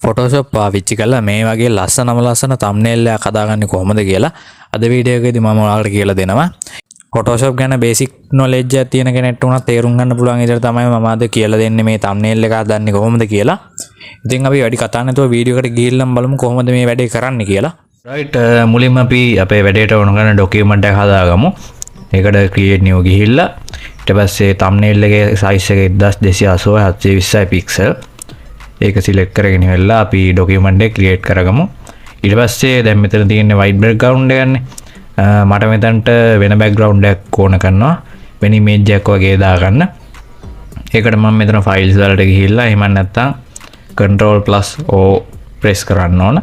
Photoshop පාවිච්චි කරලා මේ වගේ ලස්සන තම්බ්නෙල් එකක් හදාගන්නේ කොහොමද කියලා අද වීඩියෝ එකේදී මම ඔයාලට කියලා දෙනවා. ෆොටෝෂොප් ගැන බේසික් නොලෙජ් එකක් තියෙන කෙනෙක්ට උනත් තේරුම් ගන්න පුළුවන් විදිහට තමයි මම අද කියලා දෙන්නේ මේ තම්බ්නෙල් එක හදන්නේ කොහොමද කියලා. ඉතින් අපි වැඩි කතා නැතුව වීඩියෝ එකට ගිහිල්ලා බලමු කොහොමද මේ වැඩේ කරන්නේ කියලා. රයිට් මුලින්ම අපි අපේ වැඩේට ඕන කරන ඩොකියුමන්ට් එක හදාගමු. ඒකට ක්‍රියේට් නියු ගිහිල්ලා ඊට පස්සේ තම්බ්නෙල් එකේ සයිස් එක 1280 720 පික්සල්. ඒක සිලෙක්ට් කරගෙන ඉවරලා අපි ඩොකියුමන්ට් එක ක්‍රියේට් කරගමු. ඊට පස්සේ දැන් මෙතන තියෙන white background එකනේ. මට මෙතනට වෙන background එකක් ඕන කරනවා. වෙන image එකක් වගේ දාගන්න. ඒකට මම මෙතන files වලට ගිහිල්ලා එහෙම නැත්නම් Ctrl+O press කරන්න ඕන.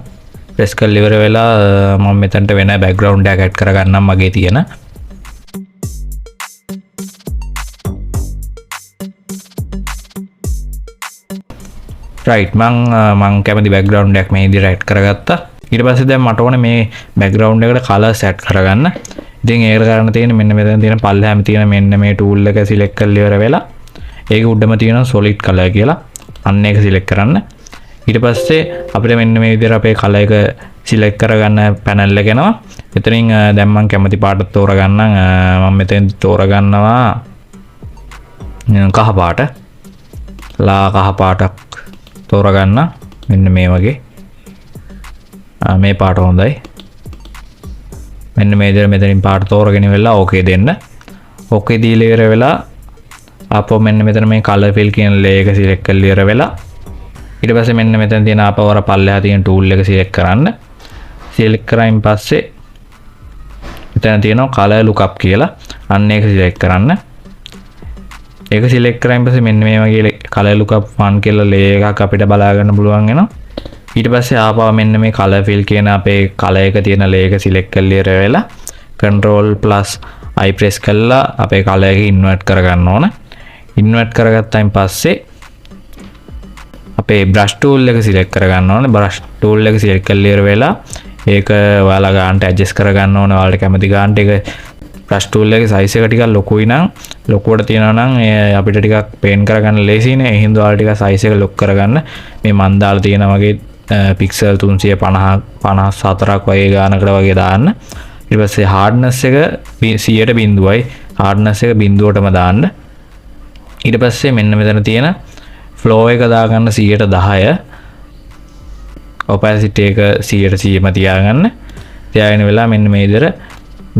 press කරලා ඉවර වෙලා මම මෙතනට වෙන background එකක් add කරගන්නම් මගේ තියෙන. රයිට් මං කැමති බෑග්ග්‍රවුන්ඩ් එකක් මේ විදිහට ඇඩ් කරගත්තා. ඊට පස්සේ දැන් මට ඕනේ මේ බෑග්ග්‍රවුන්ඩ් එකට කලර්ස් ඇඩ් කරගන්න. ඉතින් ඒකට කරන්න තියෙන්නේ මෙන්න මෙතන තියෙන පල්ලෙහාම තියෙන මෙන්න මේ ටූල් එක සිලෙක්ට් කරලා ඉවර වෙලා ඒක උඩම තියෙන solid color කියලා. අන්න ඒක සිලෙක්ට් කරන්න. ඊට පස්සේ අපිට මෙන්න මේ විදිහට අපේ color එක සිලෙක්ට් කරගන්න පැනල් එක එනවා. එතනින් දැන් මං කැමති පාට තෝරගන්නම්. මම මෙතෙන් තෝරගන්නවා කහ පාට. කහ පාටක් තෝරගන්න මෙන්න මේ වගේ මේ පාට හොඳයි. මෙන්න මේ විදිහට මෙතනින් පාට තෝරගෙන ඉවරලා ඕකේ දෙන්න. ඕකේ දීලා ඉවර වෙලා ආපහු මෙන්න මෙතන මේ color fill කියන ලේ එක සිලෙක්ට් කරලා ඉවර වෙලා ඊට පස්සේ මෙන්න මෙතන තියෙන ආපහු අර පල්ලෙහා තියෙන tool එක සිලෙක්ට් කරන්න. සිලෙක්ට් කරායින් පස්සේ මෙතන තියෙනවා color lookup කියලා. අන්න ඒක සිලෙක්ට් කරන්න. ඒක සිලෙක්ට් කරායින් පස්සේ මෙන්න මේ වගේ color lookup 1 කියලා ලේ එකක් අපිට බලා ගන්න පුළුවන් වෙනවා. ඊට පස්සේ ආපහු මෙන්න මේ color fill කියන අපේ color එක තියෙන ලේ එක සිලෙක්ට් කරලා ඉවර වෙලා Ctrl+I press කරලා අපේ color එක ඉන්වර්ට් කරගන්න ඕන. ඉන්වර්ට් කරගත්තායින් පස්සේ අපේ brush tool එක සිලෙක්ට් කරගන්න ඕන. brush tool එක සිලෙක්ට් කරලා ඉවර වෙලා ඒක ඔයාලා ගන්නට ඇඩ්ජස්ට් කරගන්න ඕන. ඔයාලට කැමති ගන්නට ඒක brush tool එකේ size එක ටිකක් ලොකුයි නම් ලොකුවට තියෙනවා නම් අපිට ටිකක් පේන් කරගන්න ලේසියිනේ. ඒ හින්දා ඔයාලා ටිකක් size එක ලොක් කරගන්න. මේ මන් දාලා තියෙන වගේ පික්සල් 354ක් වගේ ගානකට වගේ දාන්න. ඊට පස්සේ hardness එක 100%යි. hardness එක 0ටම දාන්න. ඊට පස්සේ මෙන්න මෙතන තියෙන flow එක දාගන්න 110. opacity එක 100%ම තියාගන්න. තියාගෙන වෙලා මෙන්න මේ විදිහට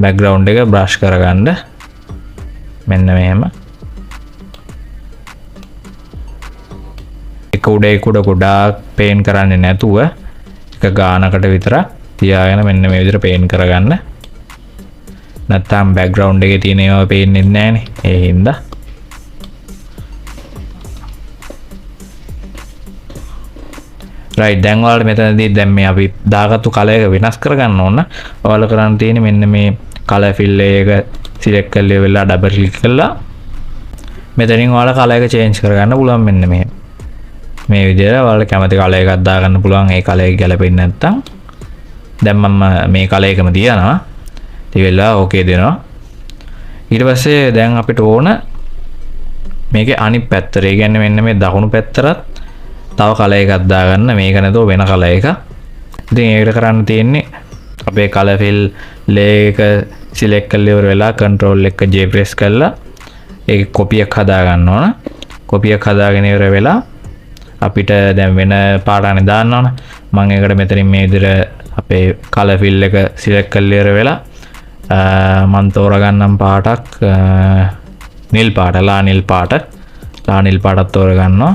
background එක brush කරගන්න. මෙන්න මෙහෙම. එක උඩ ගොඩාක් පේන් කරන්නේ නැතුව එක ගානකට විතර තියාගෙන මෙන්න මේ විදිහට පේන් කරගන්න. නැත්තම් background එකේ තියෙන ඒවා පේන්නේ නැහනේ. ඒ හින්දා රයිට් දැන් ඔයාලට මෙතනදී දැන් මේ අපි දාගත්තු color එක වෙනස් කරගන්න ඕන. ඔයාලා කරන්න තියෙන්නේ මෙන්න මේ color fill එක සිලෙක්ට් කරලා ඉවරලා ඩබල් ක්ලික් කරලා මෙතනින් ඔයාලා color එක change කරගන්න පුළුවන්. මෙන්න මේ විදිහට ඔයාලා කැමති color එකක් දාගන්න පුළුවන්. ඒ color එක ගැලපෙන්නේ නැත්තම් දැන් මම මේ color එකම තියනවා. තියලා ඕකේ දෙනවා. ඊට පස්සේ දැන් අපිට ඕන මේකේ අනිත් පැත්තට. ඒ කියන්නේ මෙන්න මේ දකුණු පැත්තට තව color එකක් දාගන්න. මේක නේදෝ වෙන color එකක්. ඉතින් ඒකට කරන්න තියෙන්නේ අපේ color fill layer එක select කරලා ඉවර වෙලා control එක J press කරලා ඒක copy එකක් හදා ගන්න ඕන. copy එකක් හදාගෙන ඉවර වෙලා අපිට දැන් වෙන පාටක් දාන්න ඕන. මම ඒකට මෙතනින් මේ විදිහට අපේ color fill එක select කරලා ඉවර වෙලා මම තෝරගන්නම් පාටක් නිල් පාට, ලා නිල් පාටක් තෝරගන්නවා.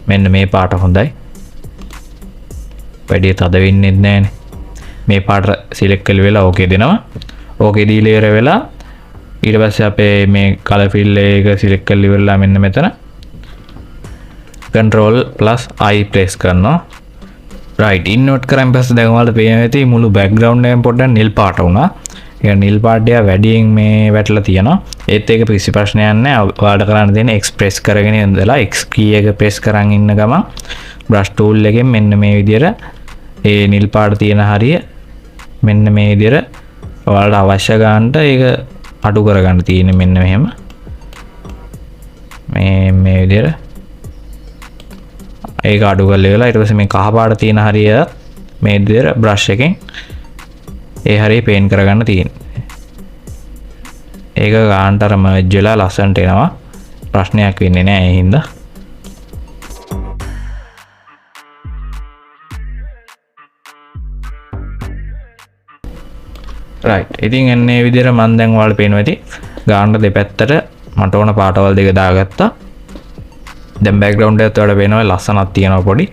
මෙන්න මේ පාට හොඳයි. වැඩි තද වෙන්නේ නැහැනේ. මේ පාට සිලෙක්ට් කරලා වෙලා ඕකේ දෙනවා. ඕකේ දීලා ඉවර වෙලා ඊට පස්සේ අපේ මේ color fill එක සිලෙක්ට් කරලා ඉවරලා මෙන්න මෙතන Ctrl+I press කරනවා. right ඉන්වර්ට් කරන් පස්සේ දැන් ඔයාලට පේනවා ඇති මුළු background එකම පොඩ්ඩක් නිල් පාට වුණා. ඒක නිල් පාටය වැඩියෙන් මේ වැටලා තියෙනවා. ඒත් ඒක කිසි ප්‍රශ්නයක් නැහැ. ඔයාලට කරන්න තියෙන්නේ X press කරගෙන ඉඳලා X key එක press කරන් ඉන්න ගමන් brush tool එකෙන් මෙන්න මේ විදිහට ඒ නිල් පාට තියෙන හරිය මෙන්න මේ විදිහට ඔයාලට අවශ්‍ය ගන්නට ඒක අඩු කරගන්න තියෙන්නේ මෙන්න මෙහෙම. මේ විදිහට ඒක අඩු කරලා ඉවරලා ඊට පස්සේ මේ කහ පාට තියෙන හරිය මේ විදිහට බ්‍රෂ් එකෙන් ඒ හරිය පේන්ට් කරගන්න තියෙන්නේ. ඒක ගානට අර මර්ජ් වෙලා ලස්සනට එනවා. ප්‍රශ්නයක් වෙන්නේ නැහැ ඒ හින්දා. රයිට්. ඉතින් එන්නේ විදිහට මම දැන් ඔයාලට පේනවා ඇති. ගානට දෙපැත්තට මට ඕන පාටවල් දෙක දාගත්තා. දැන් බෑග්ග්‍රවුන්ඩ් එකත් ඔයාලට පේනවා ලස්සනක් තියෙනවා පොඩි.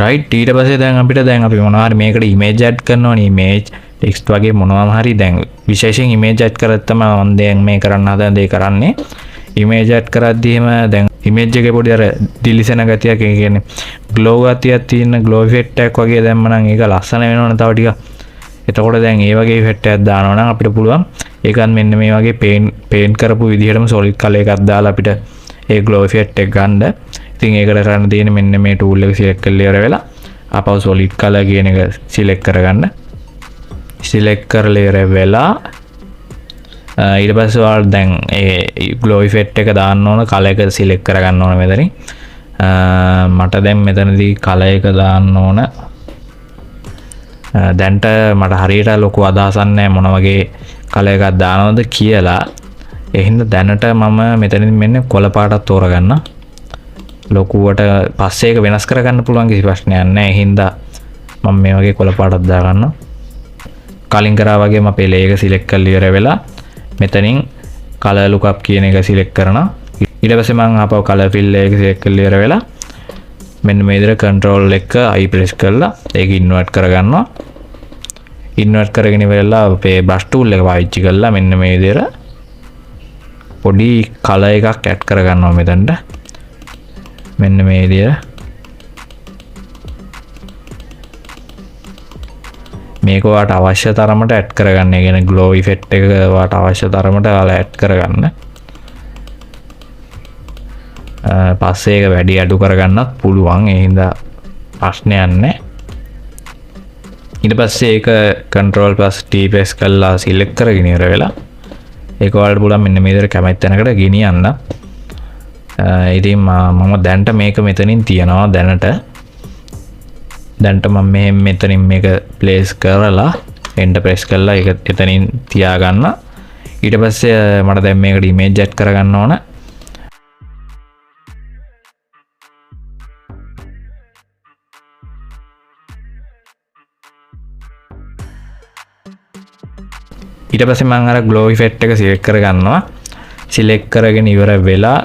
රයිට්. ඊට පස්සේ දැන් අපිට අපි මොනවා හරි මේකට ඉමේජ් ඇඩ් කරනවනේ. ඉමේජ් ටෙක්ස්ට් වගේ මොනවාම හරි දැන් විශේෂයෙන් ඉමේජ් ඇඩ් කරත් තමයි මම දැන් මේ කරන්න හදන දේ කරන්නේ. ඉමේජ් ඇඩ් කරද්දී එහෙම දැන් ඉමේජ් එකේ පොඩි අර දිලිසෙන ගතියක් ඒ කියන්නේ ග්ලෝ ගතියක් තියෙන ග්ලෝ ඉෆෙක්ට් එකක් වගේ දැම්ම නම් ඒක ලස්සන වෙනවනේ තව ටිකක්. එතකොට දැන් ඒ වගේ ඉෆෙක්ට් එකක් දානවා නම් අපිට පුළුවන් ඒකත් මෙන්න මේ වගේ පේන්ට් කරපු විදිහටම solid color එකක් දාලා අපිට ඒ ග්ලෝ ඉෆෙක්ට් එක ගන්න. ඉතින් ඒකට කරන්න තියෙන්නේ මෙන්න මේ tool එක select කරලා ඉවර වෙලා ආපහු solid color කියන එක select කරගන්න. select කරලා ඉවර වෙලා ඊට පස්සේ ඔයාලා දැන් ඒ ග්ලෝ ඉෆෙක්ට් එක දාන්න ඕන කලර් එක සිලෙක්ට් කරගන්න ඕන මෙතනින්. මට දැන් මෙතනදී කලර් එක දාන්න ඕන. දැන්ට මට හරියට ලොකු අදහසක් නැහැ මොන වගේ කලර් එකක් දානවද කියලා. ඒ හින්දා දැනට මම මෙතනින් මෙන්න කොළ පාටක් තෝරගන්න. ලොකුවට පස්සේ ඒක වෙනස් කරගන්න පුළුවන් කිසි ප්‍රශ්නයක් නැහැ. ඒ හින්දා මම මේ වගේ කොළ පාටක් දාගන්නවා. කලින් කරා වගේම අපේ ලේයර් එක සිලෙක්ට් කරලා ඉවර වෙලා මෙතනින් color lookup කියන එක select කරනවා. ඊට පස්සේ මම ආපහු color fill එක select කරලා ඉවර වෙලා මෙන්න මේ විදිහට control එක I press කරලා ඒක invert කරගන්නවා. invert කරගෙන ඉවරලා අපේ brush tool එක පාවිච්චි කරලා මෙන්න මේ විදිහට පොඩි color එකක් add කරගන්නවා මෙතනට. මෙන්න මේ විදිහට මේක ඔයාට අවශ්‍ය තරමට ඇඩ් කරගන්න. ඒ කියන්නේ ග්ලෝ ඉෆෙක්ට් එක ඔයාට අවශ්‍ය තරමට ඔයාලා ඇඩ් කරගන්න. පස්සේ ඒක වැඩි අඩු කරගන්නත් පුළුවන්. ඒ හින්දා ප්‍රශ්නයක් නැහැ. ඊට පස්සේ ඒක control plus T press කරලා select කරගෙන ඉවර වෙලා ඒක ඔයාලට පුළුවන් මෙන්න මේ විදිහට කැමති තැනකට ගෙනියන්න. ඉතින් මම දැන්ට මේක මෙතනින් තියනවා දැනට. දැන්ට මම මෙතනින් මේක ප්ලේස් කරලා එන්ටර් ප්‍රෙස් කරලා ඒක එතනින් තියාගන්න. ඊට පස්සේ මට දැන් මේකට ඉමේජ් ඇඩ් කරගන්න ඕන. ඊට පස්සේ මම අර ග්ලෝ ඉෆෙක්ට් එක සිලෙක්ට් කරගන්නවා. සිලෙක්ට් කරගෙන ඉවර වෙලා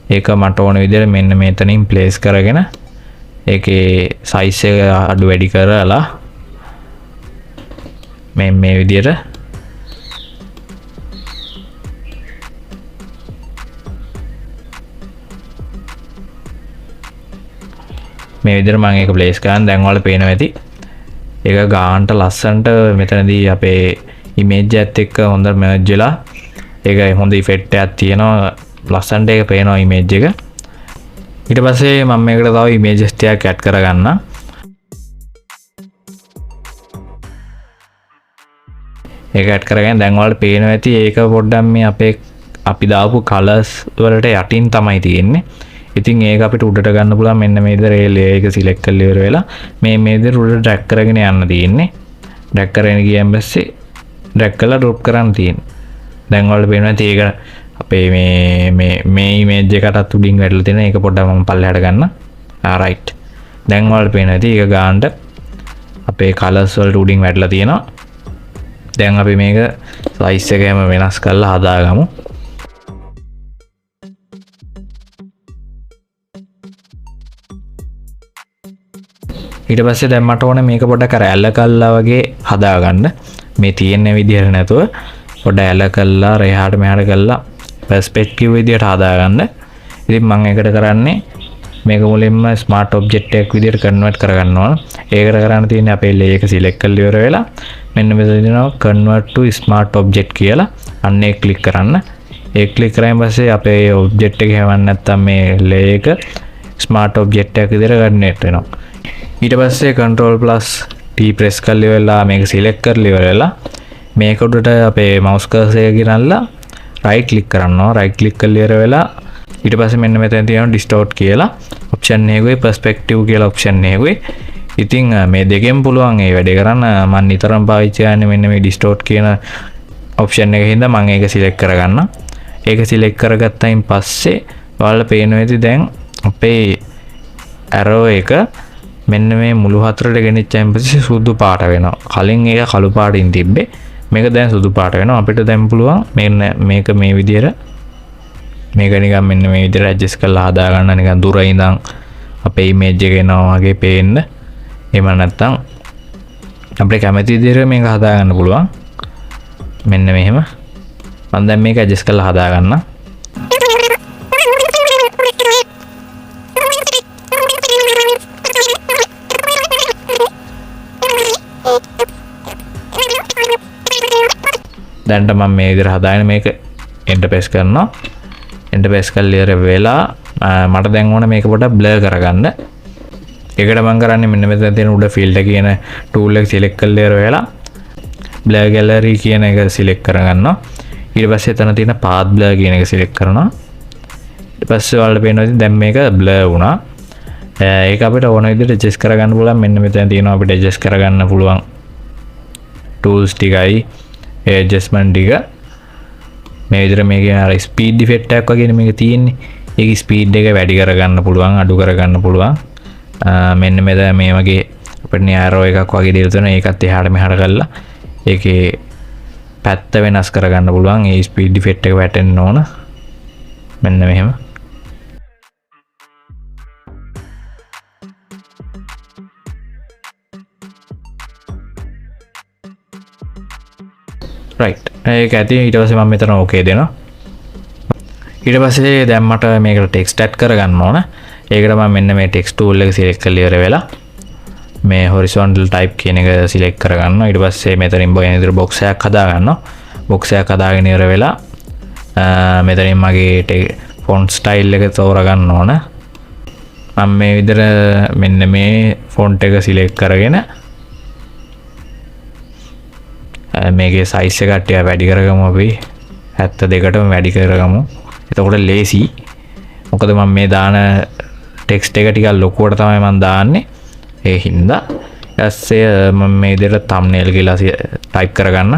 ඒක මට ඕන විදිහට මෙන්න මෙතනින් ප්ලේස් කරගෙන ඒකේ සයිස් එක අඩු වැඩි කරලා මේ විදිහට මේ විදිහට මම ඒක ප්ලේස් කරන් දැන් ඔයාලට පේනවා ඇති. ඒක ගානට ලස්සනට මෙතනදී අපේ ඉමේජ් එකත් එක්ක හොඳ මර්ජ් වෙලා ඒක හොඳ ඉෆෙක්ට් එකක් තියෙනවා. ලස්සනට ඒක පේනවා ඉමේජ් එක. ඊට පස්සේ මම මේකට තව ඉමේජස් ටිකක් ඇඩ් කරගන්න. ඒක ඇඩ් කරගෙන දැන් ඔයාලට පේනවා ඇති ඒක පොඩ්ඩක් මේ අපි දාපු කලර්ස් වලට යටින් තමයි තියෙන්නේ. ඉතින් ඒක අපිට උඩට ගන්න පුළුවන් මෙන්න මේ විදිහට ඒ ලේයර් එක සිලෙක්ට් කරලා ඉවර වෙලා මේ විදිහට උඩට ඩ්‍රැග් කරගෙන යන්න තියෙන්නේ. ඩ්‍රැග් කරගෙන ගියන් පස්සේ ඩ්‍රැග් කරලා ඩ්‍රොප් කරන්න තියෙන්නේ. දැන් ඔයාලට පේනවා ඇති ඒක අපේ මේ ඉමේජ් එකටත් උඩින් වැටලා තියෙන ඒක පොඩ්ඩක් මම පල්ලෙහාට ගන්න. රයිට්. දැන් ඔයාලට පේනවා ඇති ඒක ගානට අපේ කලර්ස් වලට උඩින් වැටලා තියෙනවා. දැන් අපි මේක සයිස් එකම වෙනස් කරලා හදාගමු. ඊට පස්සේ දැන් මට ඕනේ මේක පොඩ්ඩක් අර ඇල කල්ලා වගේ හදාගන්න. මේ තියෙන විදිහට නැතුව පොඩ්ඩක් ඇල කල්ලා එහාට මෙහාට කල්ලා perspective විදිහට හදාගන්න. ඉතින් මම ඒකට කරන්නේ මේක මුලින්ම smart object එකක් විදිහට convert කරගන්න ඕන. ඒකට කරන්න තියෙන්නේ අපේ layer එක select කරලා ඉවර වෙලා මෙන්න මෙතන දෙනවා convert to smart object කියලා. අන්න ඒක click කරන්න. ඒක click කරායින් පස්සේ අපේ object එක හැවන්න නැත්තම් මේ layer එක smart object එකක් විදිහට කන්වර්ට් වෙනවා. ඊට පස්සේ control plus T press කරලා ඉවරලා මේක select කරලා ඉවරලා මේක උඩට අපේ mouse cursor එක ගෙනල්ලා right click කරනවා. right click කරලා ඉවර වෙලා ඊට පස්සේ මෙන්න මෙතන තියෙනවා distort කියලා option එකකුයි perspective කියලා option එකකුයි. ඉතින් මේ දෙකෙන් පුළුවන් ඒ වැඩේ කරන්න. මම නිතරම පාවිච්චි කරන්නේ මෙන්න මේ distort කියන option එක හින්දා මම ඒක select කරගන්නවා. ඒක select කරගත්තයින් පස්සේ ඔයාලට පේනවා ඇති දැන් අපේ arrow එක මෙන්න මේ මුළු හතරට ගෙනිච්චයින් පස්සේ සුදු පාට වෙනවා. කලින් ඒක කළු පාටින් තිබ්බේ. මේක දැන් සුදු පාට වෙනවා. අපිට දැන් පුළුවන් මේක මේ විදියට මේක නිකන් මෙන්න මේ විදියට adjust කරලා හදා ගන්න. නිකන් දුර ඉඳන් අපේ image එක එනවා වගේ පේන්න. එහෙම නැත්නම් අපිට කැමති විදියට මේක හදා ගන්න පුළුවන්. මෙන්න මෙහෙම. මම දැන් මේක adjust කරලා හදා ගන්නම්. දැන්ට මම මේ විදිහට හදාගෙන මේක enter press කරනවා. enter press කරලා ඉවර වෙලා මට දැන් ඕන මේක පොඩ්ඩක් blur කරගන්න. ඒකට මම කරන්නේ මෙන්න මෙතන තියෙන උඩ filter කියන tool එක select කරලා ඉවර වෙලා blur gallery කියන එක select කරගන්නවා. ඊට පස්සේ එතන තියෙන path blur කියන එක select කරනවා. ඊට පස්සේ ඔයාලට පේනවා දැන් මේක blur වුණා. ඒක අපිට ඕන විදිහට adjust කරගන්න පුළුවන්. මෙන්න මෙතන තියෙනවා අපිට adjust කරගන්න පුළුවන් tools ටිකයි adjustment ටික. මේ විදිහට මේකේ අර speed effect එකක් වගේ මේක තියෙන්නේ. ඒක speed එක වැඩි කරගන්න පුළුවන්, අඩු කරගන්න පුළුවන්. මෙන්න මෙතන මේ වගේ අපිට arrow එකක් වගේ දෙයක් තියෙනවා. ඒකත් එහාට මෙහාට කරලා ඒකේ පැත්ත වෙනස් කරගන්න පුළුවන්. ඒ speed effect එක වැටෙන්න ඕන. මෙන්න මෙහෙම. right ඒක ඇති. ඊට පස්සේ මම මෙතන okay දෙනවා. ඊට පස්සේ දැන් මට මේකට text add කරගන්න ඕන. ඒකට මම මෙන්න මේ text tool එක select කරලා ඉවර වෙලා මේ horizontal type කියන එක select කරගන්නවා. ඊට පස්සේ මෙතනින් බොයන විදිහට box එකක් හදා ගන්නවා. box එකක් හදාගෙන ඉවර වෙලා මෙතනින් මගේ font style එක තෝරා ගන්න ඕන. මම මේ විදිහට මෙන්න මේ font එක select කරගෙන මේකේ size එක ටික වැඩි කරගමු. අපි 72ටම වැඩි කරගමු. එතකොට ලේසි. මොකද මම මේ දාන ටෙක්ස්ට් එක ටිකක් ලොකුවට තමයි මම දාන්නේ. ඒ හින්දා ඊපස්සේ මම මේ විදිහට thumbnail කියලා ටයිප් කරගන්න.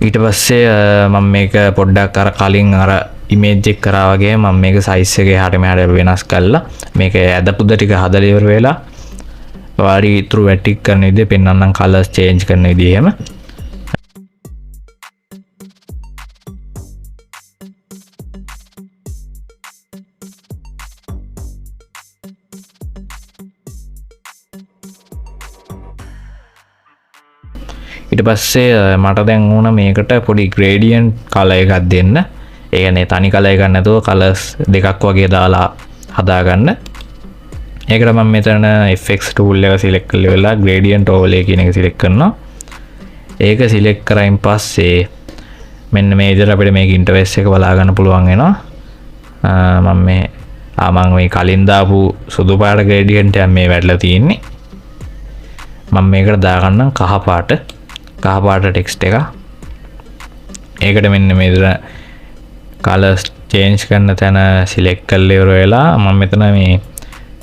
ඊට පස්සේ මම මේක පොඩ්ඩක් අර කලින් අර image එක කරා වගේ මම මේක size එක එහාට මෙහාට වෙනස් කරලා මේක ඇදපුද ටික හදලා ඉවර වෙලා වාරි ඉතුරු වැටික් කරන විදිහ පෙන්වන්නම්. colors change කරන විදිහ එහෙම. ඊට පස්සේ මට දැන් ඕන මේකට පොඩි gradient color එකක් දෙන්න. ඒ කියන්නේ තනි color එකක් නැතුව colors දෙකක් වගේ දාලා හදාගන්න. ඒකට මම මෙතන FX tool එක select කරලා gradient overlay කියන එක select කරනවා. ඒක select කරායින් පස්සේ මෙන්න මේ විදිහට අපිට මේක interface එක බලා ගන්න පුළුවන් වෙනවා. මම මේ කලින් දාපු සුදු පාට gradient එක මේ වැටලා තියෙන්නේ. මම මේකට දාගන්නම් කහ පාට text එක. ඒකට මෙන්න මේ විදිහට colors change කරන තැන select කරලා ඉවර වෙලා මම මෙතන මේ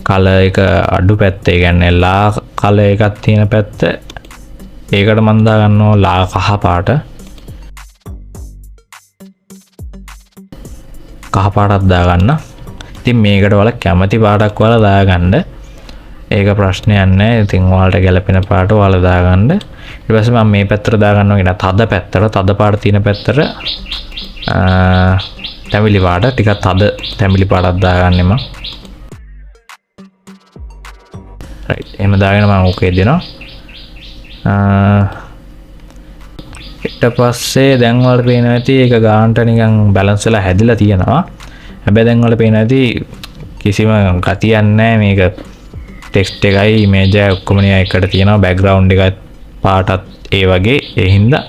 color එක අඩු පැත්ත, ඒ කියන්නේ ලා color එකක් තියෙන පැත්ත, ඒකට මම දා ගන්නවා ලා කහ පාටක් දා ගන්න. ඉතින් මේකට වල කැමති පාටක් වල දා ගන්න. ඒක ප්‍රශ්නයක් නැහැ. ඉතින් ඔයාලට ගැලපෙන පාට ඔයාලා දා ගන්න. ඊට පස්සේ මම මේ පැත්තට දා ගන්නවා කියන තද පාට තියෙන පැත්තට තැඹිලි පාට ටිකක් තද තැඹිලි පාටක් දාගන්නේ මම. right එහෙම දාගෙන මම okay දෙනවා. ඊට පස්සේ දැන් වල පේනවා ඇති ඒක ගානට නිකන් බැලන්ස් වෙලා හැදිලා තියෙනවා. හැබැයි දැන් වල පේනවා ඇති කිසිම ගතියක් නැහැ. මේක ටෙක්ස්ට් එකයි ඉමේජ් එකයි ඔක්කොම නිකන් එකට තියෙනවා. බෑග්ග්‍රවුන්ඩ් එකත් පාටත් ඒ වගේ. ඒ හින්දා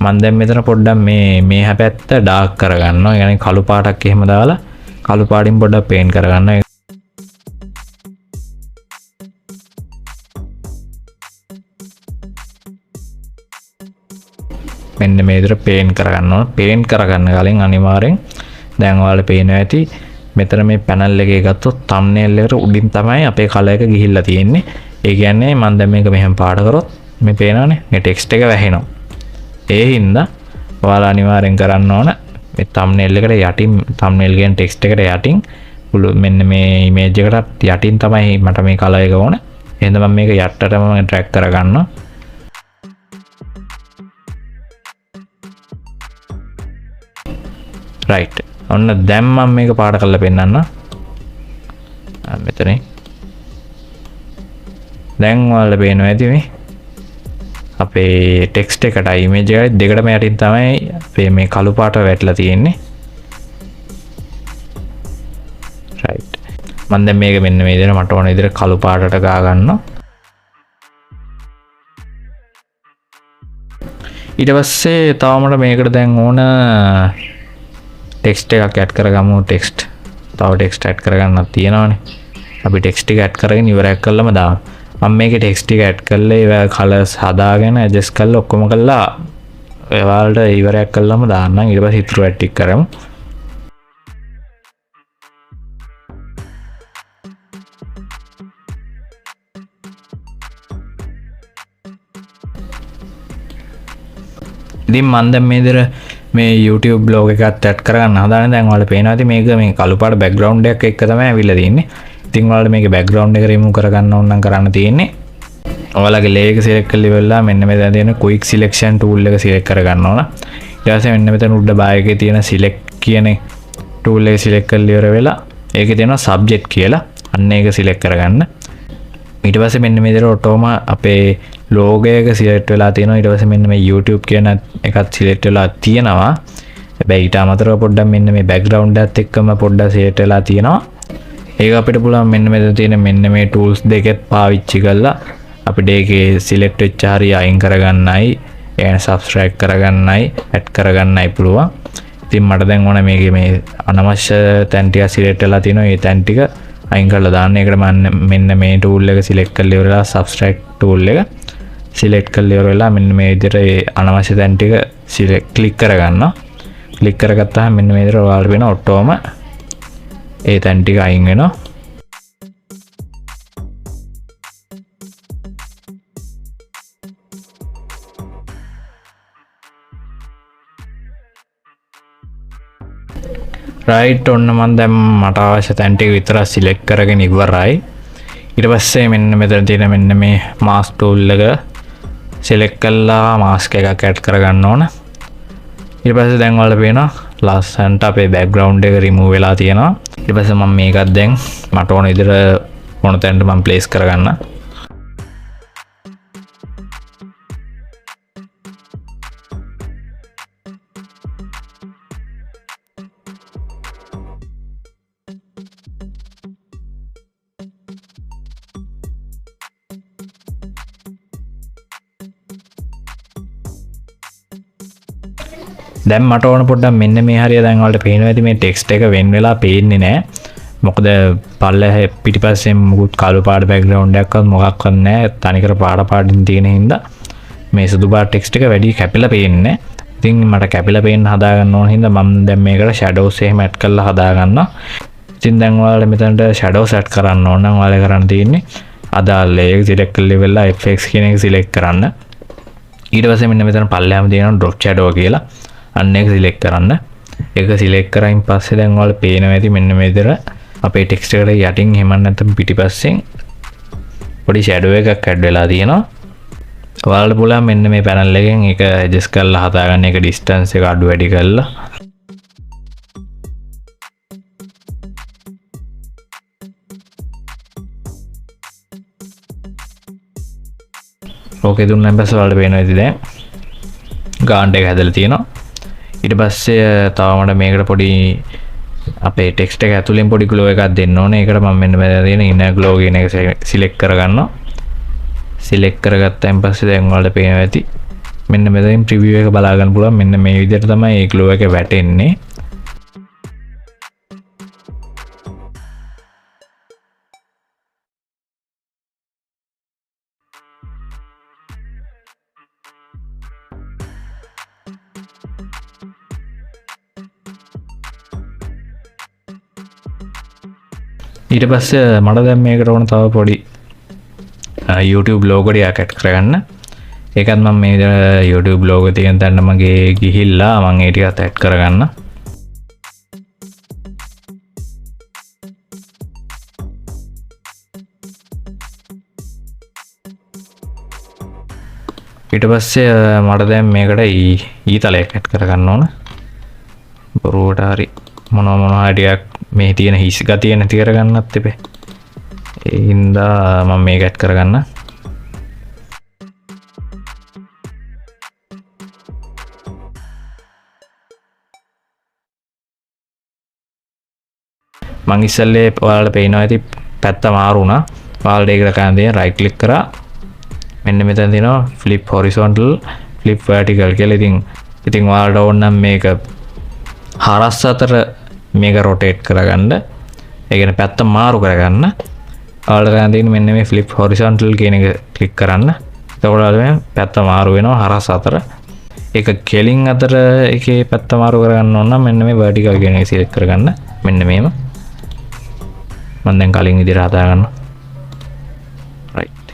මම දැන් මෙතන පොඩ්ඩක් මේ හැපැත්ත ඩාර්ක් කරගන්නවා. يعني කළු පාටක් එහෙම දාලා කළු පාටින් පොඩ්ඩක් පේන්ට් කරගන්නවා. මෙන්න මේ විදිහට පේන් කරගන්න ඕන. පේන් කරගන්න කලින් අනිවාර්යෙන් දැන් ඔයාලට පේනවා ඇති මෙතන මේ පැනල් එකේ ගත්තොත් thumbnail එකට උඩින් තමයි අපේ කලර් එක ගිහිල්ලා තියෙන්නේ. ඒ කියන්නේ මම දැන් මේක මෙහෙම පාට කරොත් මේ පේනවනේ මේ ටෙක්ස්ට් එක වැහෙනවා. ඒ හින්දා ඔයාලා අනිවාර්යෙන් කරන්න ඕන මේ thumbnail එකට යටින් thumbnail කියන ටෙක්ස්ට් එකට යටින් මෙන්න මේ image එකට යටින් තමයි මට මේ කලර් එක ඕන. එහෙනම් මම මේක යටටම drag කරගන්නවා. right. ඔන්න දැන් මම මේක පාට කරලා පෙන්නන්න. මෙතන දැන් ඔයාලට පේනවා ඇති මේ අපේ ටෙක්ස්ට් එකට image එකයි දෙකටම යටින් තමයි අපේ මේ කළු පාට වැටලා තියෙන්නේ. right. මම දැන් මේක මෙන්න මේ විදිහට මට ඕන විදිහට කළු පාටට ගා ගන්නවා. ඊට පස්සේ තවමට මේකට දැන් ඕන ටෙක්ස්ට් එකක් ඇඩ් කරගමු. ටෙක්ස්ට් තව ටෙක්ස්ට් ඇඩ් කරගන්නත් තියෙනවානේ. අපි ටෙක්ස්ට් එක ඇඩ් කරගෙන ඉවරයක් කළාම දාමු. මම මේකේ ටෙක්ස්ට් එක ඇඩ් කරලා ඒවා කලර්ස් හදාගෙන ඇඩ්ජස්ට් කරලා ඔක්කොම කරලා ඔයාලට ඉවරයක් කළාම දාන්නම්. ඊට පස්සේ ඉතුරු ඇඩ් ටික කරමු. ඉතින් මම දැන් මේ විදිහට මේ YouTube blog එකත් ඇඩ් කරගන්න හදාන්නේ. දැන් ඔයාලට පේනවා ඇති මේක මේ කළු පාට background එකක් එක්ක තමයි ඇවිල්ලා තියෙන්නේ. ඉතින් ඔයාලට මේකේ background එක remove කරගන්න ඕන නම් කරන්න තියෙන්නේ. ඔයාලගේ layer එක select කරලා ඉවරලා මෙන්න මෙතන තියෙන quick selection tool එක select කරගන්න ඕන. ඊට පස්සේ මෙන්න මෙතන උඩ buy එකේ තියෙන select කියන tool එක select කරලා ඉවර වෙලා ඒකේ තියෙනවා subject කියලා. අන්න ඒක select කරගන්න. ඊට පස්සේ මෙන්න මේ විදිහට ඔටෝම අපේ logo එක select වෙලා තියෙනවා. ඊට පස්සේ මෙන්න මේ YouTube කියන එකත් select වෙලා තියෙනවා. හැබැයි ඊට අමතරව පොඩ්ඩක් මෙන්න මේ background එකත් එක්කම පොඩ්ඩක් select වෙලා තියෙනවා. ඒක අපිට පුළුවන් මෙන්න මෙතන තියෙන මෙන්න මේ tools දෙකත් පාවිච්චි කරලා අපිට ඒකේ select වෙච්ච හරිය අයින් කරගන්නයි, එන subtract කරගන්නයි, add කරගන්නයි පුළුවන්. ඉතින් මට දැන් ඕන මේකේ මේ අනවශ්‍ය තැන් ටික select වෙලා තියෙනවා. ඒ තැන් ටික අයින් කරලා දාන්න. ඒකට මම මෙන්න මේ tool එක select කරලා ඉවරලා subtract tool එක select කරලා ඉවරලා මෙන්න මේ විදිහට අනවශ්‍ය තැන් ටික select click කරගන්නවා. click කරගත්තාම මෙන්න මේ විදිහට ඔයාලට වෙන ඔටෝම ඒ තැන් ටික අයින් වෙනවා. right. ඔන්න මම දැන් මට අවශ්‍ය තැන් ටික විතර select කරගෙන ඉවරයි. ඊට පස්සේ මෙන්න මෙතන තියෙන මෙන්න මේ mask tool එක select කරලා mask එකක් add කරගන්න ඕන. ඊට පස්සේ දැන් ඔයාලට පේනවා ලස්සනට අපේ background එක remove වෙලා තියෙනවා. ඊට පස්සේ මම මේකත් දැන් මට ඕන විදිහට ඕන තැනට මම place කරගන්න. දැන් මට ඕන පොඩ්ඩක් මෙන්න මේ හරිය දැන් ඔයාලට පේනවා ඇති මේ ටෙක්ස්ට් එක වෙන් වෙලා පේන්නේ නැහැ. මොකද පල්ලෙහා පිටිපස්සෙන් මුකුත් කළු පාට බෑග්ග්‍රවුන්ඩ් එකක්වත් මොකක්වත් නැහැ. තනිකර පාටින් තියෙන හින්දා මේ සුදු පාට ටෙක්ස්ට් එක වැඩි කැපිලා පේන්නේ නැහැ. ඉතින් මට කැපිලා පේන්න හදා ගන්න ඕන හින්දා මම දැන් මේකට shadows එහෙම add කරලා හදා ගන්නවා. ඉතින් දැන් ඔයාලා මෙතනට shadows add කරන්න ඕන නම් ඔයාලා කරන්න තියෙන්නේ අදාළ layer select කරලා ඉවරලා FX කියන එක select කරන්න. ඊට පස්සේ මෙන්න මෙතන පල්ලෙහාම තියෙනවා drop shadow කියලා. අන්න එක select කරන්න. ඒක select කරායින් පස්සේ දැන් ඔයාලා පේනවා ඇති මෙන්න මේ විදිහට අපේ ටෙක්ස්ට් එකට යටින් එහෙම නැත්නම් පිටිපස්සෙන් පොඩි shadow එකක් add වෙලා තියෙනවා. ඔයාලට පුළුවන් මෙන්න මේ panel එකෙන් ඒක adjust කරලා හදාගන්න. ඒක distance එක අඩු වැඩි කරලා ඕකේ දුන්නාන් පස්සේ ඔයාලට පේනවා ඉතින් දැන් ගාන්ඩ් එක හැදලා තියෙනවා. ඊට පස්සේ තව මට මේකට පොඩි අපේ ටෙක්ස්ට් එක ඇතුලෙන් පොඩි glow එකක් දෙන්න ඕනේ. ඒකට මම මෙන්න මෙතන තියෙන inner glow කියන එක select කරගන්නවා. select කරගත්තාන් පස්සේ දැන් ඔයාලට පේනවා ඇති මෙන්න මෙතනින් preview එක බලා ගන්න පුළුවන්. මෙන්න මේ විදිහට තමයි මේ glow එක වැටෙන්නේ. ඊට පස්සේ මට දැන් මේකට ඕන තව පොඩි YouTube logo එකක් ඇඩ් කරගන්න. ඒකත් මම මේ YouTube logo තියෙන තැන මගේ ගිහිල්ලා මම ඒ ටිකත් ඇඩ් කරගන්න. ඊට පස්සේ මට දැන් මේකට ඊතලයක් ඇඩ් කරගන්න ඕන. බොරුවට හරි මොනවා හරියක් මේ තියෙන හිස් ගතිය නැති කරගන්නත් එපේ. ඒ හින්දා මම මේක ඇඩ් කරගන්න. මං ඉස්සල්ලේ ඔයාලට පේනවා ඇති පැත්ත මාරු වුණා. ඔයාලට ඒකට කරන්න තියෙන right click කරා. මෙන්න මෙතන තියෙනවා flip horizontal flip vertical කියලා. ඉතින් ඔයාලට ඕන නම් මේක හරස් අතර මේක rotate කරගන්න. ඒ කියන්නේ පැත්ත මාරු කරගන්න. ඔයාලට කරන්න තියෙන්නේ මෙන්න මේ flip horizontal කියන එක click කරන්න. එතකොට ඔයාලට පැත්ත මාරු වෙනවා හරස් අතර. ඒක කෙලින් අතර එකේ පැත්ත මාරු කරගන්න ඕන නම් මෙන්න මේ vertical කියන එක select කරගන්න. මෙන්න මේම. මම දැන් කලින් විදිහට හදා ගන්නවා. right.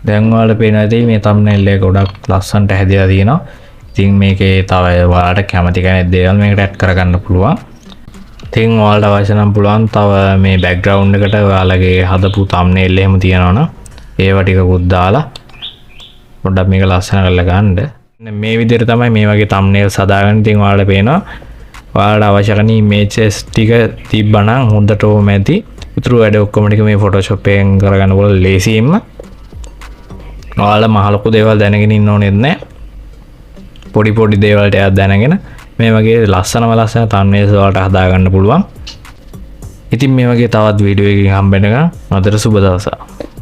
දැන් ඔයාලට පේනවා ඇති මේ thumbnail එක ගොඩක් ලස්සනට හැදලා තියෙනවා. ඉතින් මේකේ තව ඔයාලට කැමති කෙනෙක් දේවල් මේකට ඇඩ් කරගන්න පුළුවන්. ඉතින් ඔයාලට අවශ්‍ය නම් පුළුවන් තව මේ background එකට ඔයාලගේ හදපු thumbnail එහෙම තියෙනවනම් ඒව ටිකකුත් දාලා පොඩ්ඩක් මේක ලස්සන කරලා ගන්න. මේ විදිහට තමයි මේ වගේ thumbnails හදාගන්න. ඉතින් ඔයාලට පේනවා ඔයාලට අවශ්‍ය කරන images ටික තිබ්බනම් හොඳටම ඇති. උතුරු වැඩ ඔක්කොම ටික මේ Photoshop එකෙන් කරගන්න පුළුවන් ලේසියෙන්ම. ඔයාලා මහ ලොකු දේවල් දැනගෙන ඉන්න ඕනෙත් නැහැ. පොඩි පොඩි දේවල් ටිකක් දැනගෙන මේ වගේ ලස්සන thumbnails වලට හදා ගන්න පුළුවන්. ඉතින් මේ වගේ තවත් වීඩියෝ එකකින් හම්බ වෙනකන් අදට සුබ දවසක්.